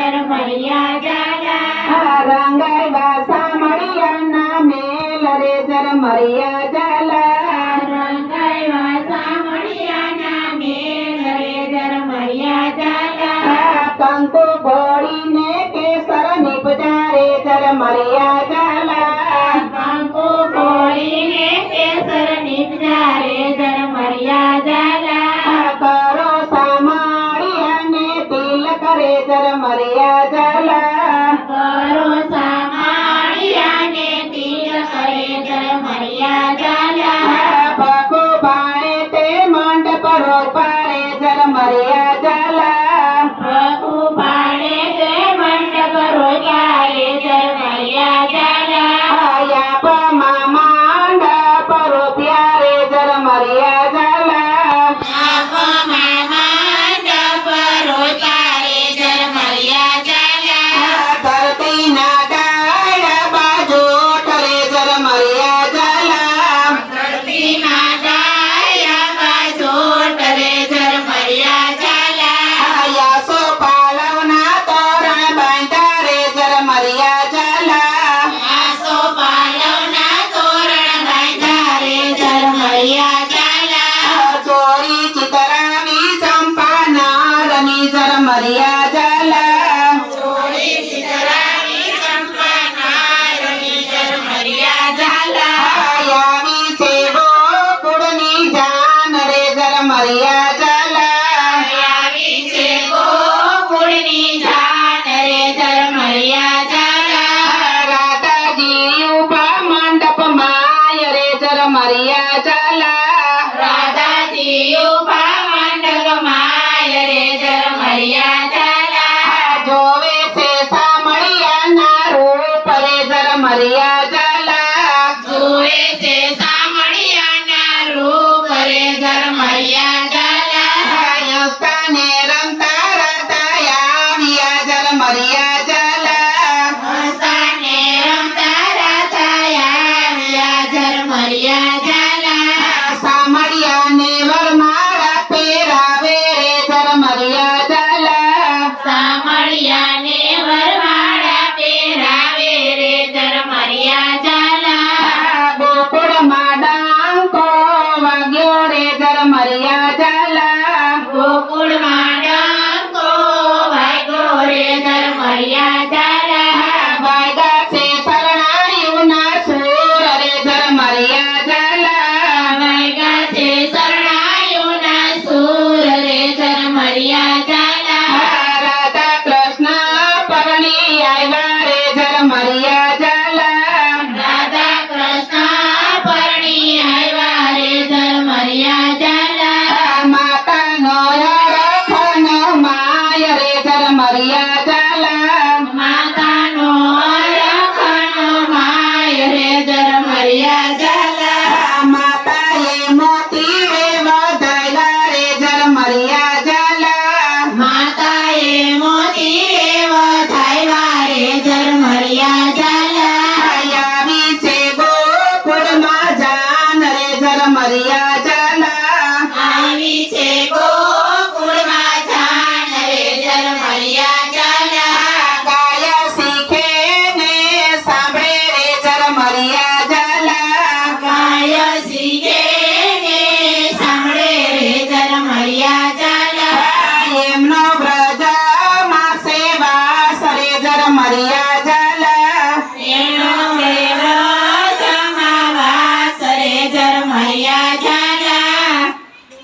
ઝરમરિયા ઝાલા રંગાવ્યા સામળિયાના મેલ રે ઝરમરિયા ઝાલા રંગાવ્યા સામળિયાના મેલ રે ઝરમરિયા ઝાલા કંકુ ઘોડીને કેસર નીપજા રે ઝરમરિયા ઝાલા કંકુ ઘોડીને કેસર નીપજા રે ઝરમરિયા ઝાલા કરો સામળિયાને તિલક રે ઝરમરિયા ઝાલા કરો સામળિયાને તિલક રે ઝરમરિયા ઝાલા ભગુ ભાણે તે મંડપ રોપારે ઝરમરિયા ઝાલા પ્રભુ પાડે તે મંડપ રોપ્યા રે ઝરમરિયા ઝાલા યાપમાં મંડપ રોપ્યા રે ઝરમરિયા ઝાલા મંડપ રોપ્યા રે ઝરમરિયા ઝાલા ધરતીના ડાળા બાજુ ઠરે ઝરમરિયા ઝાલા ધરતીના ડાળા બાજોટ રે ઝરમરિયા ઝાલા યાસો પાલવના તોરણ બાંધ્યા રે ઝરમરિયા ઝાલા આસો પાલવના તોરણ બાંધ્યા રે ઝરમરિયા ઝાલા ચોરી ચિતરાવી ચંપા નારની ઝરમરિયા ઝાલા ચોરી ચિતરાવી ચંપા નારની ઝરમરિયા ઝાલા આવી છે ગોકુળની જાન રે ઝરમરિયા ઝાલા આવી છે ગોકુળની જાન રે ઝરમરિયા ઝાલા રાધાજી ઉભા મંડપમાં રે ઝરમરિયા ઝાલા રાધાજી ઉભા મંડપમાં રે ઝરમરિયા ઝાલા જોવે છે સામળિયાના રૂપ રે ઝરમરિયા ઝાલા જોવે છે સામળિયાના રૂપ રે ઝરમરિયા ઝાલા હસ્તાને રમતા રમતા આવ્યા ઝરમરિયા ઝાલા હસ્તાને રમતા રમતા આવ્યા ઝરમરિયા ઝાલા સામળિયાને વરમાળા પહેરાવે રે ઝરમરિયા ઝાલા સામળિયાને વરમાળા પહેરાવે રે ઝરમરિયા ઝાલા ગોકુળમાં ડાંકો વાગ્યો રે ઝરમરિયા ઝાલા ગોકુળમાં ડંકો વાગ્યો રે ઝરમરિયા ઝાલા વાગ્યા છે શરણાઈઓના સૂર રે ઝરમરિયા ઝાલા વાગ્યા છે શરણાઈઓના સૂર રે ઝરમરિયા ઝાલા રાધા કૃષ્ણ પરણી આવ્યા રે ઝરમરિયા ઝાલા રાધા કૃષ્ણ પરણી આવ્યા રે ઝરમરિયા ઝાલા માતાનો રખનો માય રે ઝરમરિયા ઝાલા